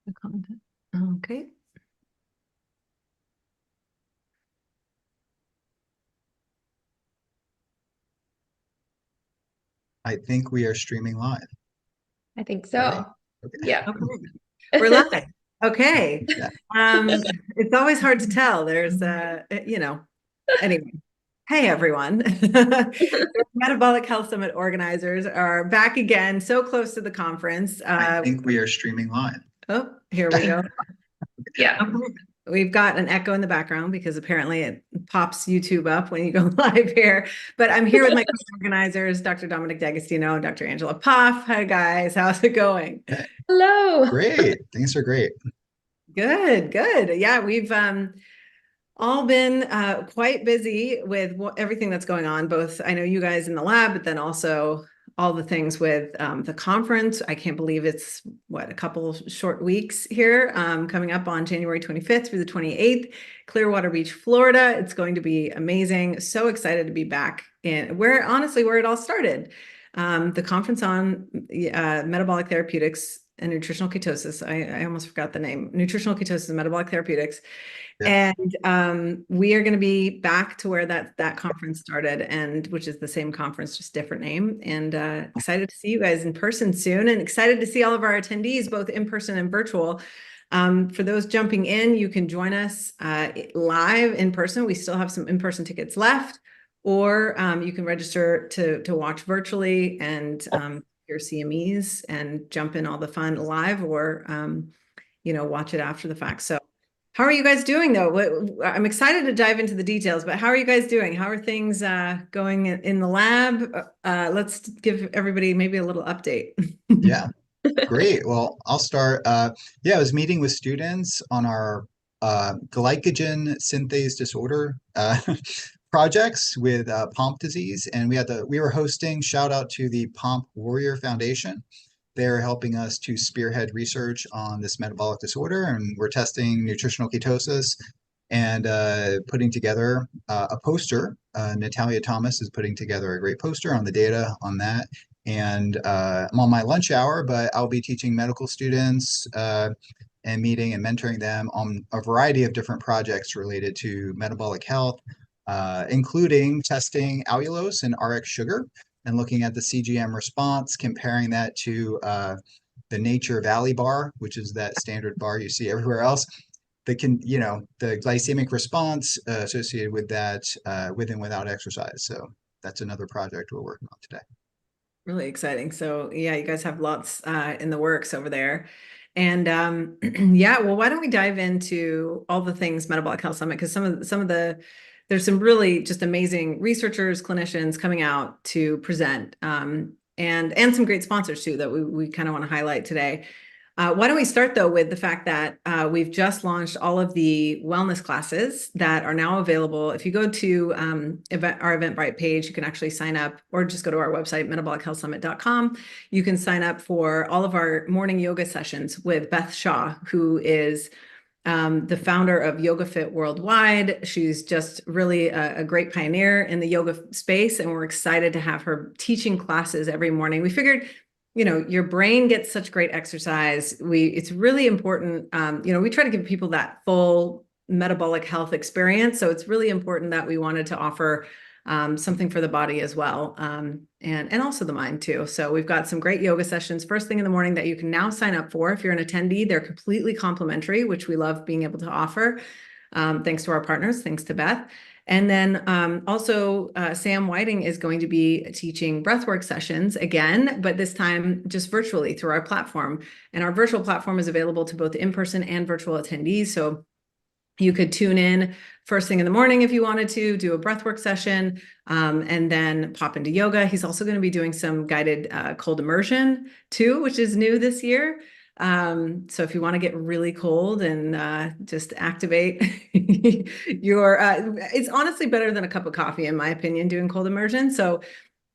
The content. Okay. I think we are streaming live, I think right? so. Okay. Yeah. Okay. We're live. Okay. Yeah. Um, it's always hard to tell. There's anyway. Hey everyone. Metabolic Health Summit organizers are back again, so close to the conference. I think we are streaming live. Oh, here we go. Yeah. Okay. We've got an echo in the background because apparently it pops YouTube up when you go live here. But I'm here with my co-organizers, Dr. Dominic D'Agostino and Dr. Angela Poff. Hi guys, how's it going? Hello. Great. Things are great. Good, good. Yeah, we've all been quite busy with everything that's going on. Both, I know you guys in the lab, but then also all the things with the conference. I can't believe it's a couple short weeks here, coming up on January 25th through the 28th, Clearwater Beach, Florida. It's going to be amazing. So excited to be back in where it all started. The conference on metabolic therapeutics and nutritional ketosis. I almost forgot the name. Nutritional ketosis and metabolic therapeutics. Yeah. And we are going to be back to where that conference started, and which is the same conference, just different name. And excited to see you guys in person soon, and excited to see all of our attendees, both in person and virtual. For those jumping in, you can join us live in person. We still have some in-person tickets left, or you can register to watch virtually and your CMEs and jump in all the fun live, or watch it after the fact. So how are you guys doing though? I'm excited to dive into the details, but how are you guys doing? How are things going in the lab? Let's give everybody maybe a little update. Yeah. Great. Well, I'll start. Yeah, I was meeting with students on our glycogen synthase disorder projects with POMP disease, and we were hosting. Shout out to the POMP Warrior Foundation. They're helping us to spearhead research on this metabolic disorder, and we're testing nutritional ketosis and putting together a poster. Natalia Thomas is putting together a great poster on the data on that. And I'm on my lunch hour, but I'll be teaching medical students and meeting and mentoring them on a variety of different projects related to metabolic health, including testing allulose and RX sugar and looking at the CGM response, comparing that to the Nature Valley bar, which is that standard bar you see everywhere else. The glycemic response associated with that with and without exercise. So that's another project we're working on today. Really exciting. So yeah, you guys have lots in the works over there. And yeah, well, why don't we dive into all the things Metabolic Health Summit? Because there's some really just amazing researchers, clinicians coming out to present, and some great sponsors too that we kind of want to highlight today. Why don't we start though with the fact that we've just launched all of the wellness classes that are now available. If you go to our Eventbrite page, you can actually sign up, or just go to our website, metabolichealthsummit.com. You can sign up for all of our morning yoga sessions with Beth Shaw, who is the founder of Yoga Fit Worldwide. She's just really a great pioneer in the yoga space, and we're excited to have her teaching classes every morning. We figured, your brain gets such great exercise. It's really important. We try to give people that full metabolic health experience. So it's really important that we wanted to offer something for the body as well, and also the mind too. So we've got some great yoga sessions first thing in the morning that you can now sign up for. If you're an attendee, they're completely complimentary, which we love being able to offer. Thanks to our partners, thanks to Beth. And then also Sam Whiting is going to be teaching breathwork sessions again, but this time just virtually through our platform. And our virtual platform is available to both in-person and virtual attendees. So you could tune in first thing in the morning if you wanted to do a breathwork session, and then pop into yoga. He's also going to be doing some guided cold immersion too, which is new this year. So if you want to get really cold and just activate it's honestly better than a cup of coffee, in my opinion, doing cold immersion. So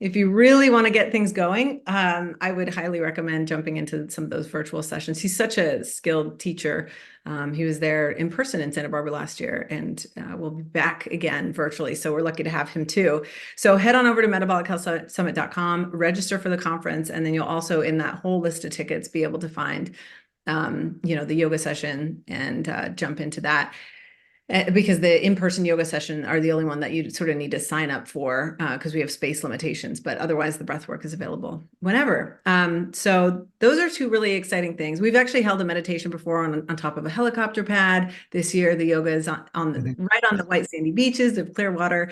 if you really want to get things going, I would highly recommend jumping into some of those virtual sessions. He's such a skilled teacher. He was there in person in Santa Barbara last year, and we'll be back again virtually. So we're lucky to have him too. So head on over to metabolichealthsummit.com, register for the conference, and then you'll also, in that whole list of tickets, be able to find the yoga session and jump into that. Because the in-person yoga session are the only one that you sort of need to sign up for because we have space limitations, but otherwise the breath work is available whenever. So those are two really exciting things. We've actually held a meditation before on top of a helicopter pad. This year, the yoga is right on the white sandy beaches of clear water.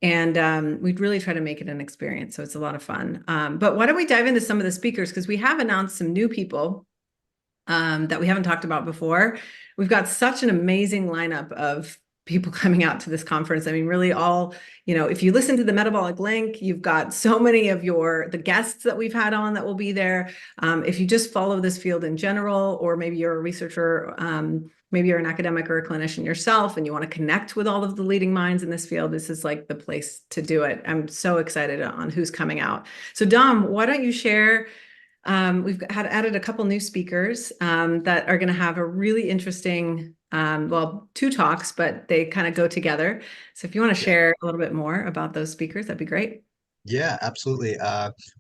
And we'd really try to make it an experience. So it's a lot of fun. But why don't we dive into some of the speakers? Because we have announced some new people that we haven't talked about before. We've got such an amazing lineup of people coming out to this conference. I mean, really all, if you listen to the Metabolic Link, you've got so many of the guests that we've had on that will be there. If you just follow this field in general, or maybe you're a researcher, maybe you're an academic or a clinician yourself, and you want to connect with all of the leading minds in this field, this is like the place to do it. I'm so excited on who's coming out. So Dom, why don't you share? We've added a couple new speakers that are going to have a really interesting, two talks, but they kind of go together. So if you want to share a little bit more about those speakers, that'd be great. Yeah, absolutely.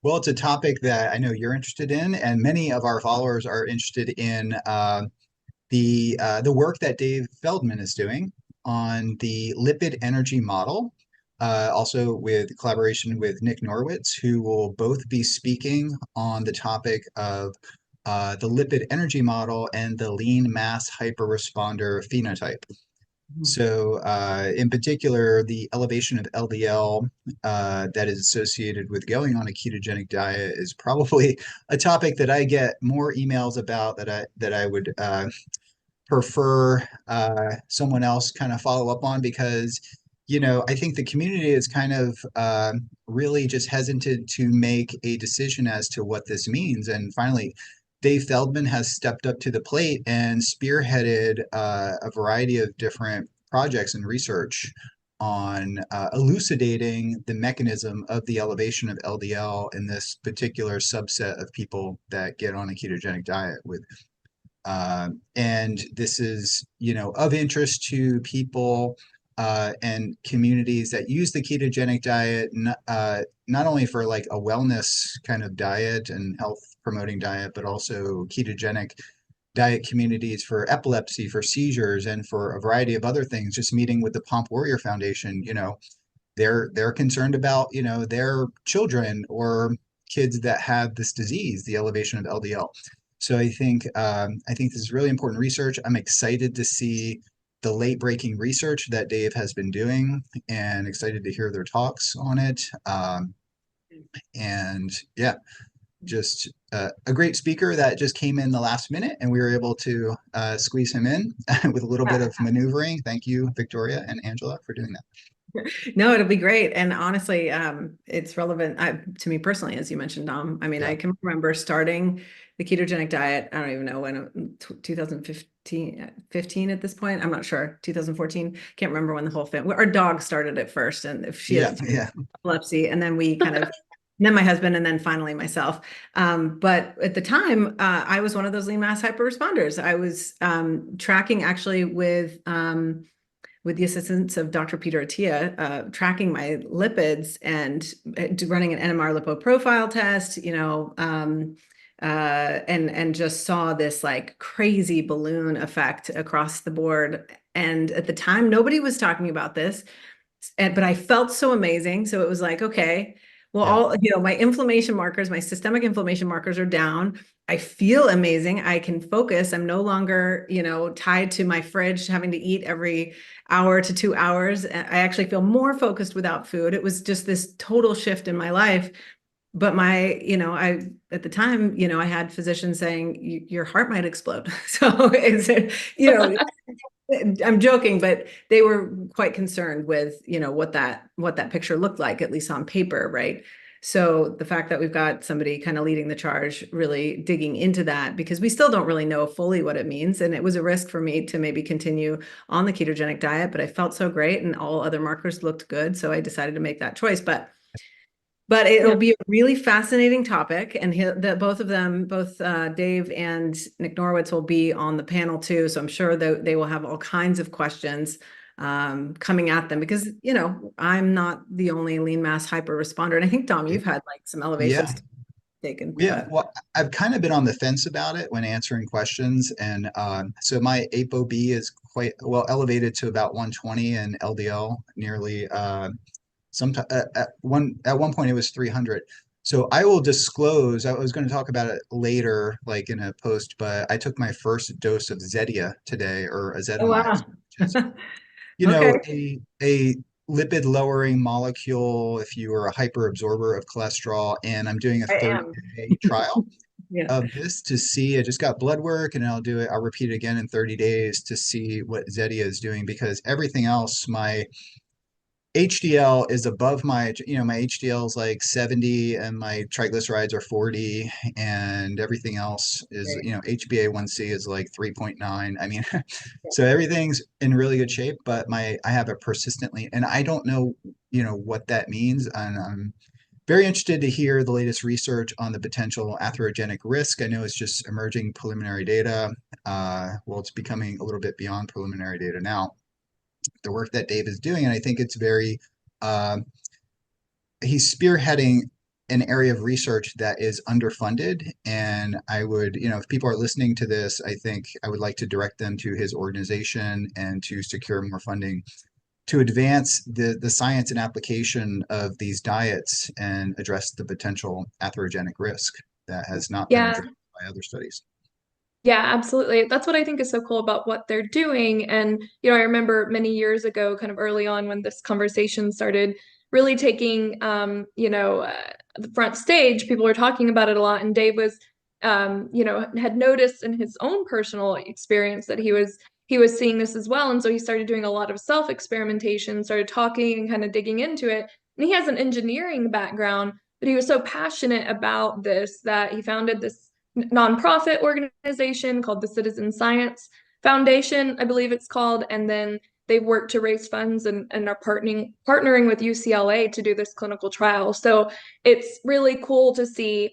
Well, it's a topic that I know you're interested in, and many of our followers are interested in the work that Dave Feldman is doing on the lipid energy model. Also with collaboration with Nick Norwitz, who will both be speaking on the topic of the lipid energy model and the lean mass hyperresponder phenotype. So in particular, the elevation of LDL that is associated with going on a ketogenic diet is probably a topic that I get more emails about that I would prefer someone else kind of follow up on, because I think the community is kind of really just hesitant to make a decision as to what this means. And finally, Dave Feldman has stepped up to the plate and spearheaded a variety of different projects and research on elucidating the mechanism of the elevation of LDL in this particular subset of people that get on a ketogenic diet with and this is, of interest to people and communities that use the ketogenic diet, not only for like a wellness kind of diet and health promoting diet, but also ketogenic diet communities for epilepsy, for seizures, and for a variety of other things. Just meeting with the Pomp Warrior Foundation, they're concerned about, their children or kids that have this disease, the elevation of LDL. So I think this is really important research. I'm excited to see the late breaking research that Dave has been doing, and excited to hear their talks on it. And yeah, just a great speaker that just came in the last minute, and we were able to squeeze him in with a little bit of maneuvering. Thank you, Victoria and Angela, for doing that. No, it'll be great. And honestly, it's relevant to me personally, as you mentioned, Dom. I mean, I can remember starting the ketogenic diet. I don't even know when, 2015 at this point. I'm not sure. 2014. Can't remember when the whole family, our dog started it first. And if she has epilepsy, and then we kind of, and then my husband, and then finally myself. But at the time, I was one of those lean mass hyper-responders. I was tracking actually with the assistance of Dr. Peter Attia, tracking my lipids and running an NMR lipo profile test, and just saw this like crazy balloon effect across the board. And at the time, nobody was talking about this, but I felt so amazing. So it was like, okay, well, all, my inflammation markers, my systemic inflammation markers are down. I feel amazing. I can focus. I'm no longer, tied to my fridge, having to eat every hour to 2 hours. I actually feel more focused without food. It was just this total shift in my life. But at the time, I had physicians saying your heart might explode. So I'm joking, but they were quite concerned with, what that picture looked like, at least on paper, right? So the fact that we've got somebody kind of leading the charge, really digging into that, because we still don't really know fully what it means. And it was a risk for me to maybe continue on the ketogenic diet, but I felt so great and all other markers looked good. So I decided to make that choice. But it'll be a really fascinating topic, and both Dave and Nick Norwitz will be on the panel too. So I'm sure that they will have all kinds of questions coming at them, because I'm not the only lean mass hyper responder, and I think Dom, you've had like some elevations. they can. Yeah, well, I've kind of been on the fence about it when answering questions, and so my ApoB is quite well elevated to about 120, and LDL nearly at one point it was 300. So I will disclose. I was going to talk about it later, like in a post, but I took my first dose of Zetia today, or Oh, ezetimibe, wow. which is Okay. a lipid lowering molecule if you are a hyperabsorber of cholesterol. And I'm doing a I 30 am. day trial Yeah. of this to see. I just got blood work, and I'll repeat it again in 30 days to see what Zetia is doing, because everything else, my HDL is above my HDL is like 70 and my triglycerides are 40, and everything else is, Great. HbA1c is like 3.9. I mean, Yeah. so everything's in really good shape, but I have a persistently, and I don't know, what that means. And I'm very interested to hear the latest research on the potential atherogenic risk. I know it's just emerging preliminary data. Well, it's becoming a little bit beyond preliminary data now, the work that Dave is doing. And I think it's very, uh, he's spearheading an area of research that is underfunded. And I would, if people are listening to this, I think I would like to direct them to his organization and to secure more funding to advance the science and application of these diets and address the potential atherogenic risk that has not been Yeah. addressed by other studies. Yeah, absolutely. That's what I think is so cool about what they're doing. And, I remember many years ago, kind of early on when this conversation started really taking, the front stage, people were talking about it a lot. And Dave was, had noticed in his own personal experience that he was seeing this as well. And so he started doing a lot of self-experimentation, started talking and kind of digging into it. And he has an engineering background, but he was so passionate about this that he founded this nonprofit organization called the Citizen Science Foundation, I believe it's called. And then they work to raise funds and are partnering with UCLA to do this clinical trial. So it's really cool to see,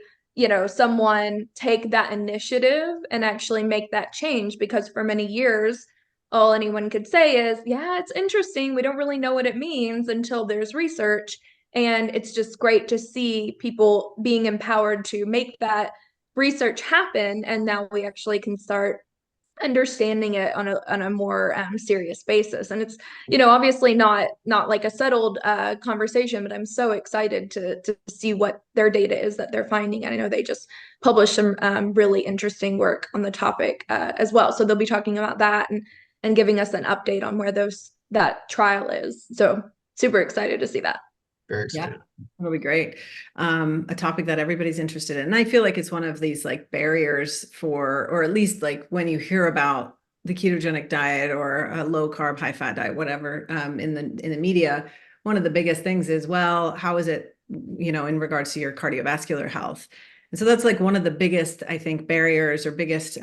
someone take that initiative and actually make that change, because for many years, all anyone could say is, yeah, it's interesting. We don't really know what it means until there's research. And it's just great to see people being empowered to make that research happen, and now we actually can start understanding it on a more serious basis. And it's obviously not like a settled conversation, but I'm so excited to see what their data is that they're finding. And I know they just published some really interesting work on the topic as well, so they'll be talking about that and giving us an update on where that trial is. So super excited to see that. Very Yeah, excited. that'll be great. A topic that everybody's interested in. And I feel like it's one of these like barriers for, or at least like when you hear about the ketogenic diet or a low carb, high fat diet, whatever, in the media, one of the biggest things is, well, how is it, in regards to your cardiovascular health? And so that's like one of the biggest, I think, barriers or biggest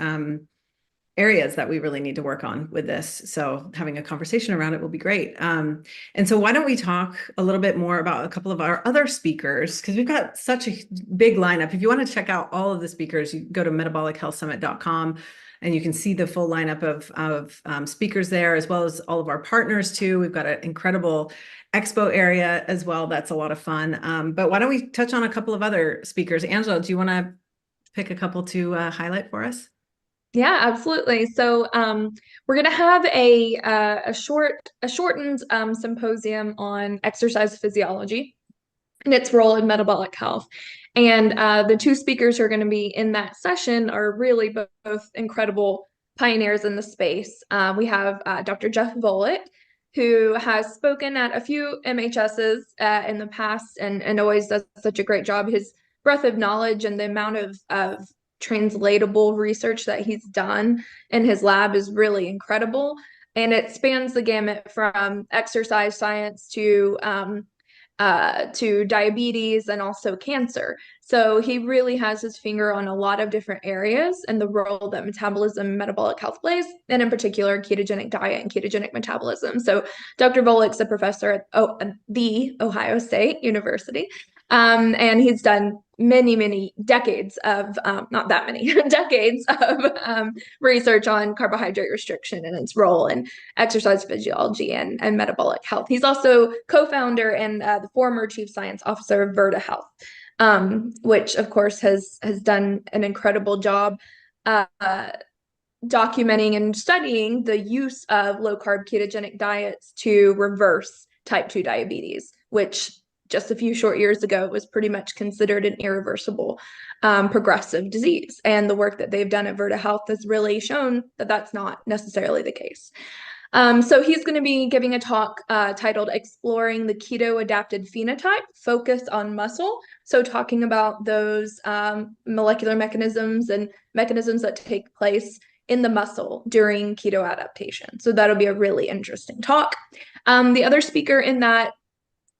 areas that we really need to work on with this. So having a conversation around it will be great. And so why don't we talk a little bit more about a couple of our other speakers, because we've got such a big lineup. If you want to check out all of the speakers, you go to metabolichealthsummit.com and you can see the full lineup of speakers there, as well as all of our partners too. We've got an incredible expo area as well. That's a lot of fun. But why don't we touch on a couple of other speakers? Angela, do you want to pick a couple to highlight for us? Yeah, absolutely. So we're going to have a shortened symposium on exercise physiology and its role in metabolic health. And the two speakers who are going to be in that session are really both incredible pioneers in the space. We have Dr. Jeff Volek, who has spoken at a few MHSs in the past and always does such a great job. His breadth of knowledge and the amount of translatable research that he's done in his lab is really incredible. And it spans the gamut from exercise science to diabetes and also cancer. So he really has his finger on a lot of different areas and the role that metabolism and metabolic health plays, and in particular, ketogenic diet and ketogenic metabolism. So Dr. Volek's a professor at the Ohio State University. And he's done many decades of, not that many, decades of research on carbohydrate restriction and its role in exercise physiology and metabolic health. He's also co-founder and the former chief science officer of Virta Health. which of course has done an incredible job uh, documenting and studying the use of low carb ketogenic diets to reverse type 2 diabetes, which just a few short years ago was pretty much considered an irreversible progressive disease. And the work that they've done at Virta Health has really shown that that's not necessarily the case. So he's going to be giving a talk titled Exploring the Keto Adapted Phenotype, Focus on Muscle. So talking about those molecular mechanisms and mechanisms that take place in the muscle during keto adaptation. So that'll be a really interesting talk. The other speaker in that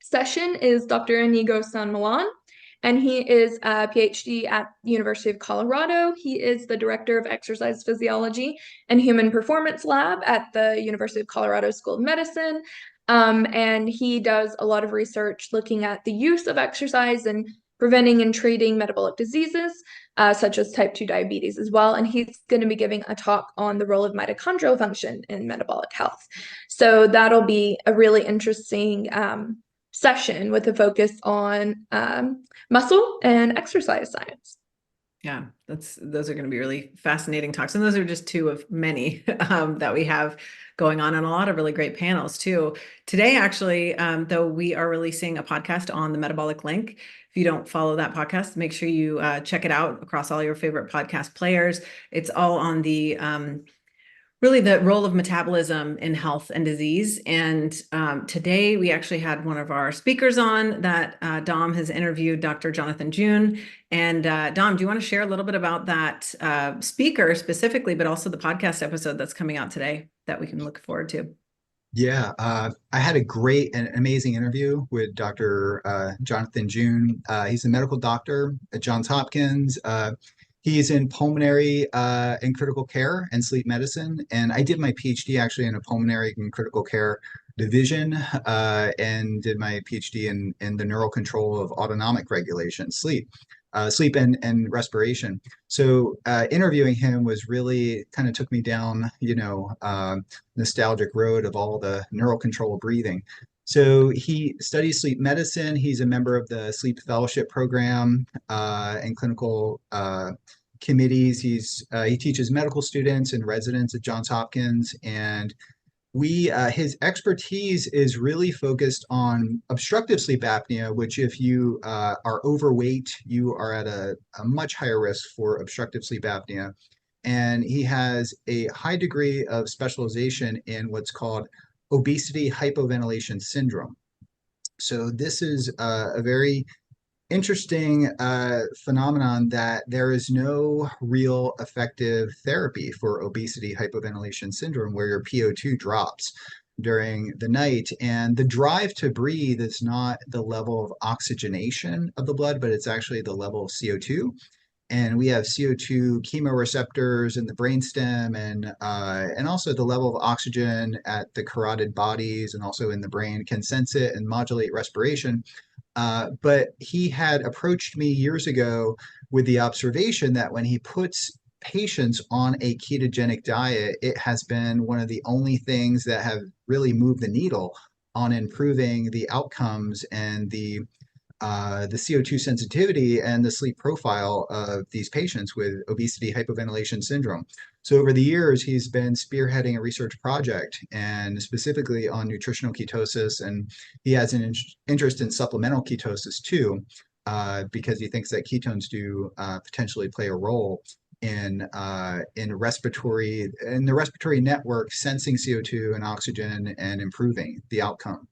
session is Dr. Inigo San Milan, and he is a PhD at the University of Colorado. He is the director of exercise physiology and human performance lab at the University of Colorado School of Medicine. And he does a lot of research looking at the use of exercise and preventing and treating metabolic diseases, such as type 2 diabetes as well. And he's going to be giving a talk on the role of mitochondrial function in metabolic health. So that'll be a really interesting session with a focus on muscle and exercise science. Yeah, those are going to be really fascinating talks. And those are just two of many that we have going on, and a lot of really great panels too. Today, actually, though, we are releasing a podcast on the Metabolic Link. If you don't follow that podcast, make sure you check it out across all your favorite podcast players. It's all on the really the role of metabolism in health and disease. And today we actually had one of our speakers on that Dom has interviewed, Dr. Jonathan June. And Dom, do you want to share a little bit about that speaker specifically, but also the podcast episode that's coming out today that we can look forward to? Yeah, I had a great and amazing interview with Dr. Jonathan June. He's a medical doctor at Johns Hopkins. He's in pulmonary and critical care and sleep medicine. And I did my PhD actually in a pulmonary and critical care division and did my PhD in the neural control of autonomic regulation, sleep and respiration. So interviewing him was really kind of took me down, nostalgic road of all the neural control of breathing. So he studies sleep medicine. He's a member of the sleep fellowship program and clinical committees. He teaches medical students and residents at Johns Hopkins, and his expertise is really focused on obstructive sleep apnea, which if you are overweight, you are at a much higher risk for obstructive sleep apnea. And he has a high degree of specialization in what's called obesity hypoventilation syndrome. So this is a very interesting phenomenon that there is no real effective therapy for obesity hypoventilation syndrome where your PO2 drops during the night. And the drive to breathe is not the level of oxygenation of the blood, but it's actually the level of CO2. And we have CO2 chemoreceptors in the brainstem, and also the level of oxygen at the carotid bodies and also in the brain can sense it and modulate respiration. But he had approached me years ago with the observation that when he puts patients on a ketogenic diet, it has been one of the only things that have really moved the needle on improving the outcomes and the CO2 sensitivity and the sleep profile of these patients with obesity hypoventilation syndrome. So over the years, he's been spearheading a research project and specifically on nutritional ketosis. And he has an interest in supplemental ketosis too, because he thinks that ketones do potentially play a role in the respiratory network, sensing CO2 and oxygen and improving the outcome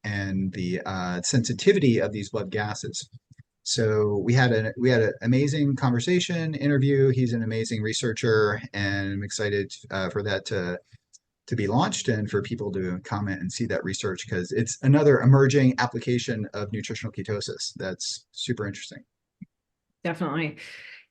and the sensitivity of these blood gases. So we had an amazing conversation interview. He's an amazing researcher, and I'm excited for that to be launched and for people to comment and see that research because it's another emerging application of nutritional ketosis that's super interesting. Definitely.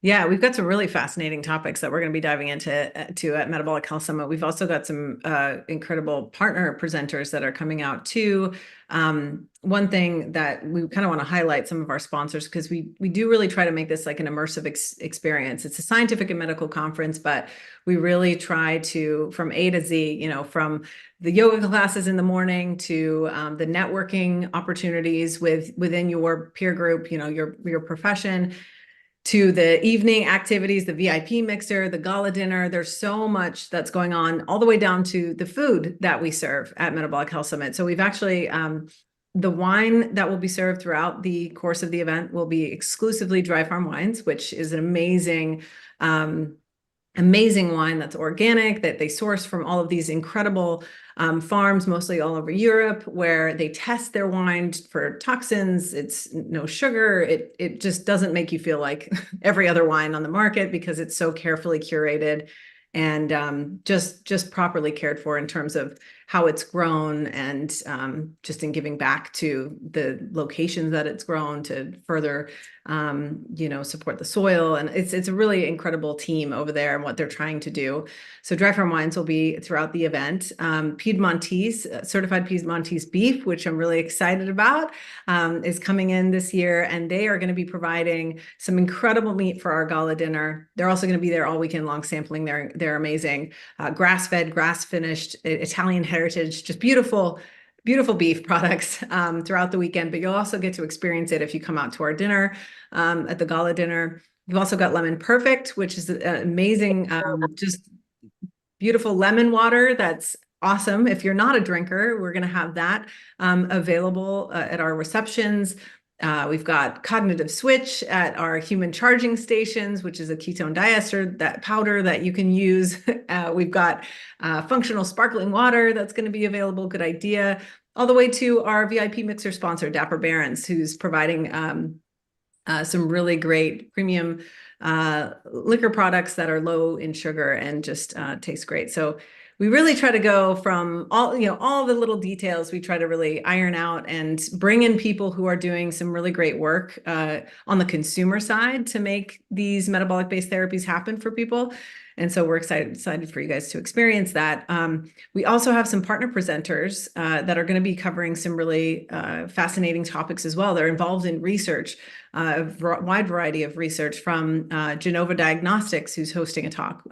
Yeah, we've got some really fascinating topics that we're going to be diving into at Metabolic Health Summit. We've also got some incredible partner presenters that are coming out too. One thing that we kind of want to highlight some of our sponsors, because we do really try to make this like an immersive experience. It's a scientific and medical conference, but we really try to, from A to Z, you know, from the yoga classes in the morning to the networking opportunities within your peer group, you know, your profession, to the evening activities, the VIP mixer, the gala dinner. There's so much that's going on, all the way down to the food that we serve at Metabolic Health Summit. So we've actually, the wine that will be served throughout the course of the event will be exclusively Dry Farm Wines, which is an amazing wine that's organic, that they source from all of these incredible farms, mostly all over Europe, where they test their wine for toxins. It's no sugar. It just doesn't make you feel like every other wine on the market, because it's so carefully curated and just properly cared for in terms of how it's grown, and just in giving back to the locations that it's grown to further you know, support the soil. And it's a really incredible team over there and what they're trying to do. So Dry Farm Wines will be throughout the event. Piedmontese, certified Piedmontese beef, which I'm really excited about, is coming in this year, and they are going to be providing some incredible meat for our gala dinner. They're also going to be there all weekend long sampling their amazing grass-fed, grass-finished Italian heritage, just beautiful beef products throughout the weekend. But you'll also get to experience it if you come out to our dinner at the gala dinner. We've also got Lemon Perfect, which is an amazing, just beautiful lemon water that's awesome. If you're not a drinker, we're going to have that available at our receptions. We've got Cognitive Switch at our human charging stations, which is a ketone diester, that powder that you can use. We've got functional sparkling water that's going to be available. Good idea. All the way to our VIP mixer sponsor, Dapper Barons, who's providing some really great premium liquor products that are low in sugar and just taste great. So we really try to go from all, you know, all the little details. We try to really iron out and bring in people who are doing some really great work on the consumer side to make these metabolic-based therapies happen for people. And so we're excited for you guys to experience that. We also have some partner presenters that are going to be covering some really fascinating topics as well. They're involved in research, a wide variety of research, from Genova Diagnostics, who's hosting a talk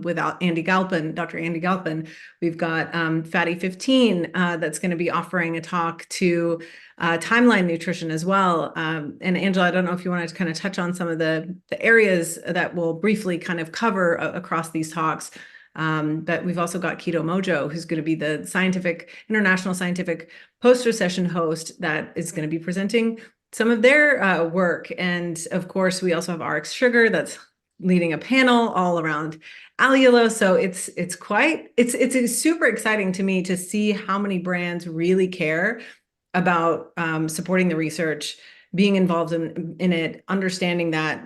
with Andy Galpin, Dr. Andy Galpin. We've got Fatty 15 that's going to be offering a talk to Timeline Nutrition as well. And Angela, I don't know if you want to kind of touch on some of the areas that we'll briefly kind of cover across these talks. But we've also got Keto Mojo, who's going to be the international scientific poster session host that is going to be presenting some of their work. And of course, we also have RX Sugar that's leading a panel all around allulose. So it's super exciting to me to see how many brands really care about supporting the research, being involved in it, understanding that,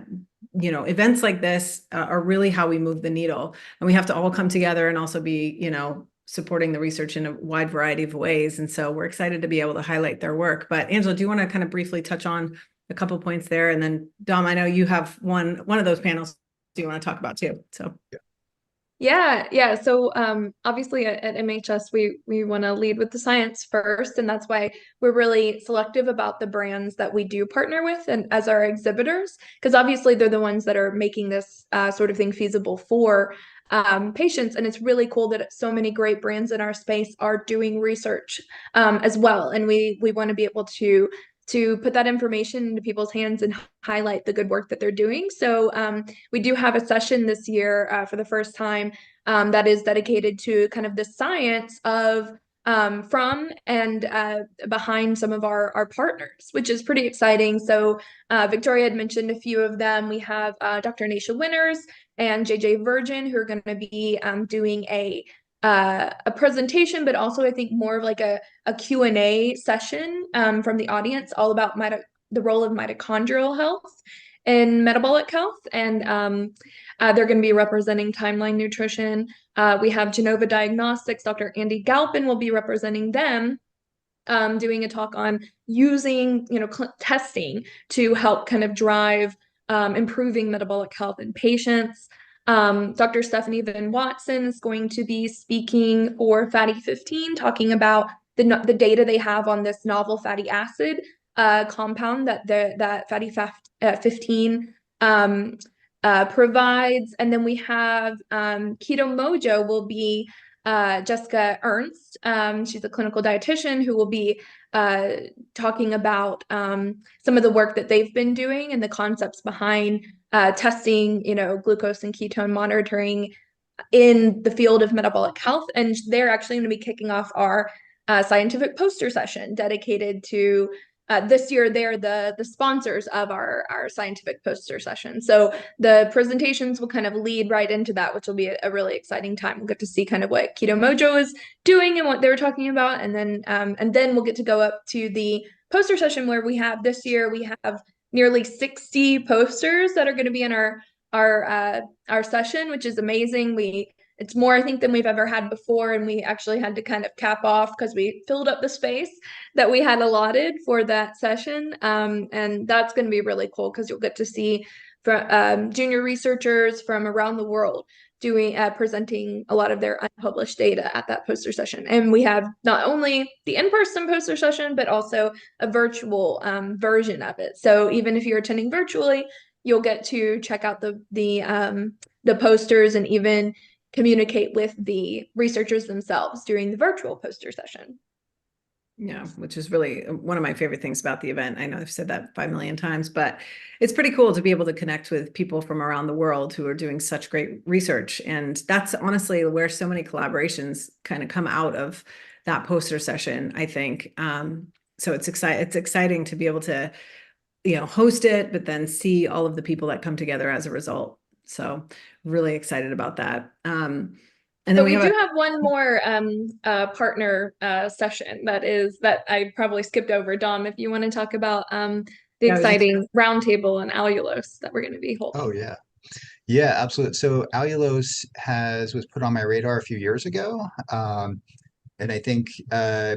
you know, events like this are really how we move the needle, and we have to all come together and also be, you know, supporting the research in a wide variety of ways. And so we're excited to be able to highlight their work. But Angela, do you want to kind of briefly touch on a couple points there? And then Dom, I know you have one of those panels you want to talk about too. So Yeah. So obviously at MHS we want to lead with the science first, and that's why we're really selective about the brands that we do partner with and as our exhibitors, because obviously they're the ones that are making this sort of thing feasible for patients. And it's really cool that so many great brands in our space are doing research as well, and we want to be able to put that information into people's hands and highlight the good work that they're doing. So we do have a session this year for the first time that is dedicated to kind of the science of from and behind some of our partners, which is pretty exciting. So Victoria had mentioned a few of them. We have Dr. Nisha Winters and JJ Virgin, who are going to be doing a presentation, but also I think more of like a Q&A session from the audience, all about the role of mitochondrial health in metabolic health. And they're going to be representing Timeline Nutrition. We have Genova Diagnostics. Dr. Andy Galpin will be representing them, doing a talk on using, testing to help kind of drive improving metabolic health in patients. Dr. Stephanie Van Watson is going to be speaking for Fatty 15, talking about the data they have on this novel fatty acid compound that Fatty 15 provides. And then we have Keto Mojo will be Jessica Ernst. She's a clinical dietitian who will be talking about some of the work that they've been doing and the concepts behind testing, glucose and ketone monitoring in the field of metabolic health. And they're actually going to be kicking off our scientific poster session dedicated to this year. They're the sponsors of our scientific poster session. So the presentations will kind of lead right into that, which will be a really exciting time. We'll get to see kind of what Keto Mojo is doing and what they're talking about. And then we'll get to go up to the poster session where we have nearly 60 posters that are going to be in our session, which is amazing. It's more, I think, than we've ever had before, and we actually had to kind of cap off because we filled up the space that we had allotted for that session, and that's going to be really cool because you'll get to see junior researchers from around the world presenting a lot of their unpublished data at that poster session. And we have not only the in-person poster session, but also a virtual version of it. So even if you're attending virtually, you'll get to check out the posters and even communicate with the researchers themselves during the virtual poster session. Yeah, which is really one of my favorite things about the event. I know I've said that 5 million times, but it's pretty cool to be able to connect with people from around the world who are doing such great research. And that's honestly where so many collaborations kind of come out of that poster session, I think. So it's exciting to be able to, host it, but then see all of the people that come together as a result. So really excited about that. And then we do have one more partner session that I probably skipped over. Dom, if you want to talk about the exciting roundtable on allulose that we're going to be holding. Oh, yeah. Yeah, absolutely. So allulose was put on my radar a few years ago. And I think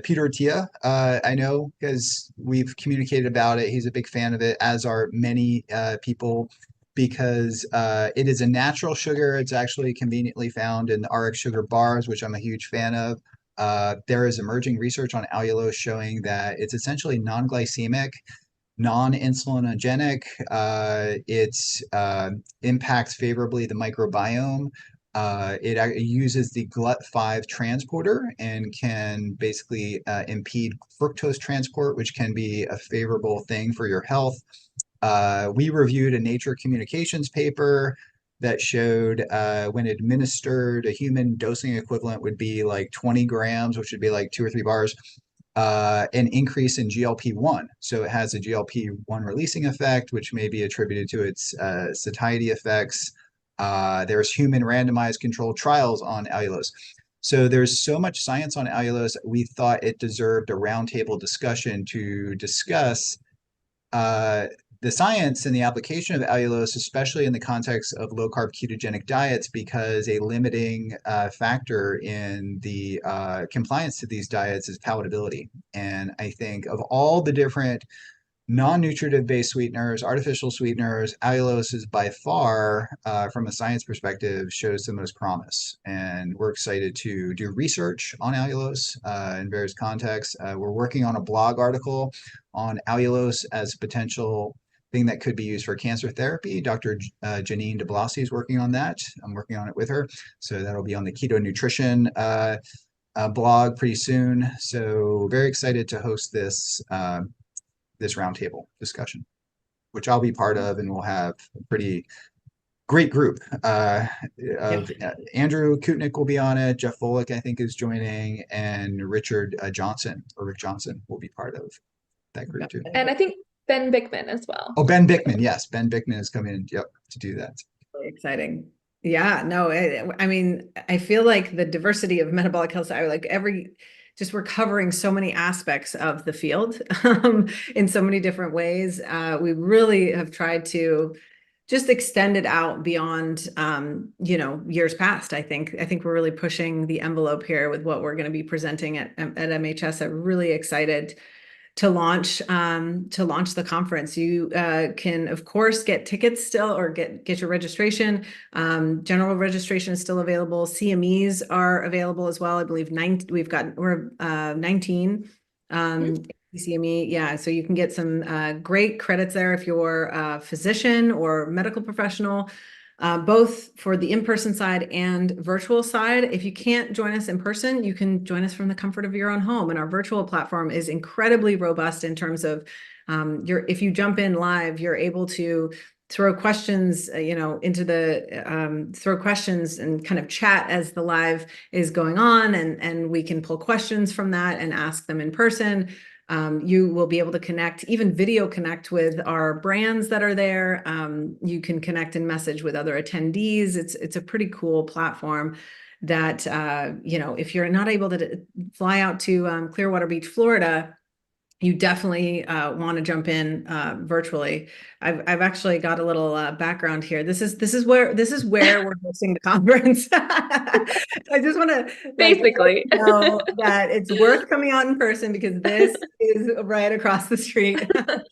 Peter Attia, I know because we've communicated about it. He's a big fan of it, as are many people, because it is a natural sugar. It's actually conveniently found in the RX sugar bars, which I'm a huge fan of. There is emerging research on allulose showing that it's essentially non-glycemic, non-insulinogenic. It impacts favorably the microbiome. It uses the GLUT5 transporter and can basically impede fructose transport, which can be a favorable thing for your health. We reviewed a Nature Communications paper that showed when administered, a human dosing equivalent would be like 20 grams, which would be like 2 or 3 bars, an increase in GLP-1. So it has a GLP-1 releasing effect, which may be attributed to its satiety effects. There's human randomized controlled trials on allulose. So there's so much science on allulose, we thought it deserved a roundtable discussion to discuss the science and the application of allulose, especially in the context of low-carb ketogenic diets, because a limiting factor in the compliance to these diets is palatability. And I think of all the different non-nutritive based sweeteners, artificial sweeteners, allulose is by far, from a science perspective, shows the most promise. And we're excited to do research on allulose in various contexts. We're working on a blog article on allulose as a potential thing that could be used for cancer therapy. Dr. Janine DeBlasi is working on that. I'm working on it with her. So that'll be on the Keto Nutrition blog pretty soon. So very excited to host this roundtable discussion, which I'll be part of, and we'll have a pretty great group. Andrew Kutnick will be on it. Jeff Volek, I think, is joining, and Rick Johnson will be part of that group too. And I think Ben Bickman as well. Oh, Ben Bickman. Yes, Ben Bickman is coming in, to do that. Really exciting. Yeah, no, I mean, I feel like the diversity of metabolic health, we're covering so many aspects of the field in so many different ways. We really have tried to just extend it out beyond, years past. I think we're really pushing the envelope here with what we're going to be presenting at MHS. I'm really excited launch the conference. You can, of course, get tickets still, or get your registration. General registration is still available. CMEs are available as well. I believe we're 19 CME. Yeah, so you can get some great credits there if you're a physician or medical professional. Both for the in-person side and virtual side. If you can't join us in person, you can join us from the comfort of your own home. And our virtual platform is incredibly robust in terms of if you jump in live, you're able to throw questions, throw questions and kind of chat as the live is going on, and we can pull questions from that and ask them in person. You will be able to connect, even video connect with our brands that are there. You can connect and message with other attendees. It's a pretty cool platform that, if you're not able to fly out to Clearwater Beach, Florida, you definitely want to jump in virtually. I've actually got a little background here. This is where we're hosting the conference. I just want to Basically know that it's worth coming out in person, because this is right across the street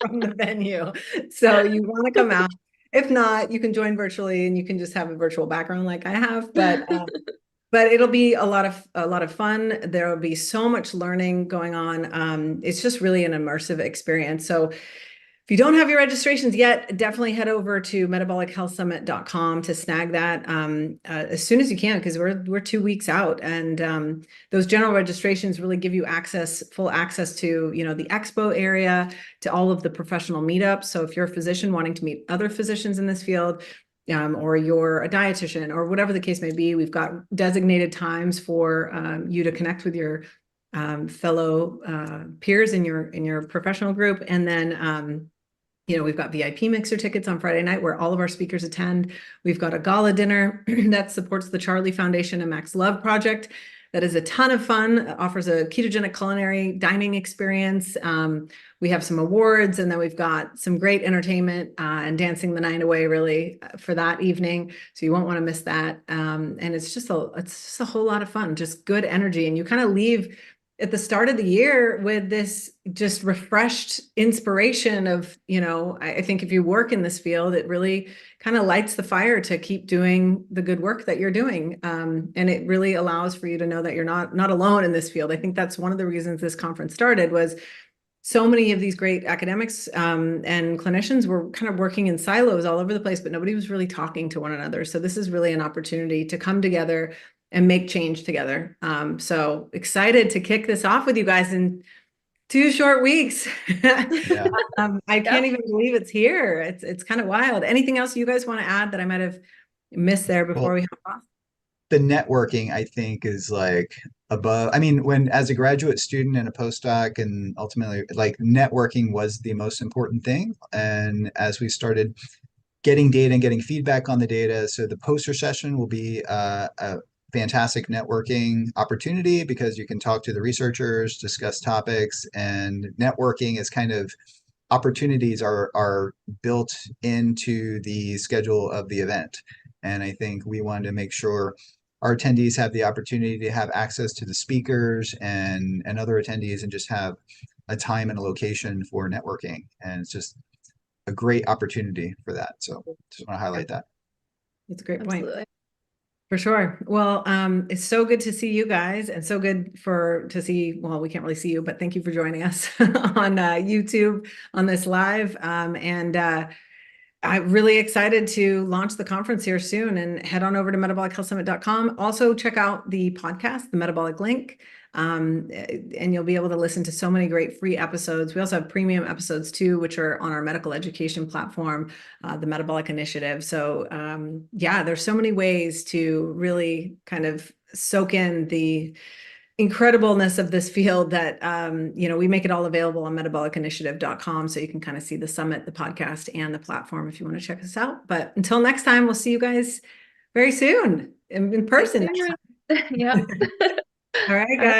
from the venue. So you want to come out. If not, you can join virtually, and you can just have a virtual background like I have. But it'll be a lot of fun. There will be so much learning going on. It's just really an immersive experience. So if you don't have your registrations yet, definitely head over to metabolichealthsummit.com to snag that as soon as you can, because we're 2 weeks out, and those general registrations really give you full access to the expo area, to all of the professional meetups. So if you're a physician wanting to meet other physicians in this field, or you're a dietitian, or whatever the case may be, we've got designated times for you to connect with your fellow peers in your professional group. And then we've got VIP mixer tickets on Friday night where all of our speakers attend. We've got a gala dinner that supports the Charlie Foundation and Max Love Project. That is a ton of fun. It offers a ketogenic culinary dining experience. We have some awards, and then we've got some great entertainment and dancing the night away, really, for that evening. So you won't want to miss that. And it's just a whole lot of fun, just good energy. And you kind of leave at the start of the year with this just refreshed inspiration of, I think if you work in this field, it really kind of lights the fire to keep doing the good work that you're doing. And it really allows for you to know that you're not alone in this field. I think that's one of the reasons this conference started, was so many of these great academics and clinicians were kind of working in silos all over the place, but nobody was really talking to one another. So this is really an opportunity to come together and make change together. So excited to kick this off with you guys in 2 short weeks. Yeah. I can't even believe it's here. It's kind of wild. Anything else you guys want to add that I might have missed there before we hop off? The networking, I think, is like above. I mean, when as a graduate student and a postdoc, and ultimately, like, networking was the most important thing. And as we started getting data and getting feedback on the data, so the poster session will be a fantastic networking opportunity, because you can talk to the researchers, discuss topics, and networking is kind of opportunities are built into the schedule of the event. And I think we wanted to make sure our attendees have the opportunity to have access to the speakers and other attendees, and just have a time and a location for networking. And it's just a great opportunity for that. So just want to highlight that. It's a great absolutely. point. For sure. Well, it's so good to see you guys, and so good to see, well, we can't really see you, but thank you for joining us on YouTube on this live. I'm really excited to launch the conference here soon, and head on over to metabolichealthsummit.com. Also check out the podcast, The Metabolic Link. And you'll be able to listen to so many great free episodes. We also have premium episodes too, which are on our medical education platform, the Metabolic Initiative. So there's so many ways to really kind of soak in the incredibleness of this field that, we make it all available on metabolicinitiative.com. So you can kind of see the summit, the podcast, and the platform if you want to check us out. But until next time, we'll see you guys very soon in person. Yeah. All right, guys.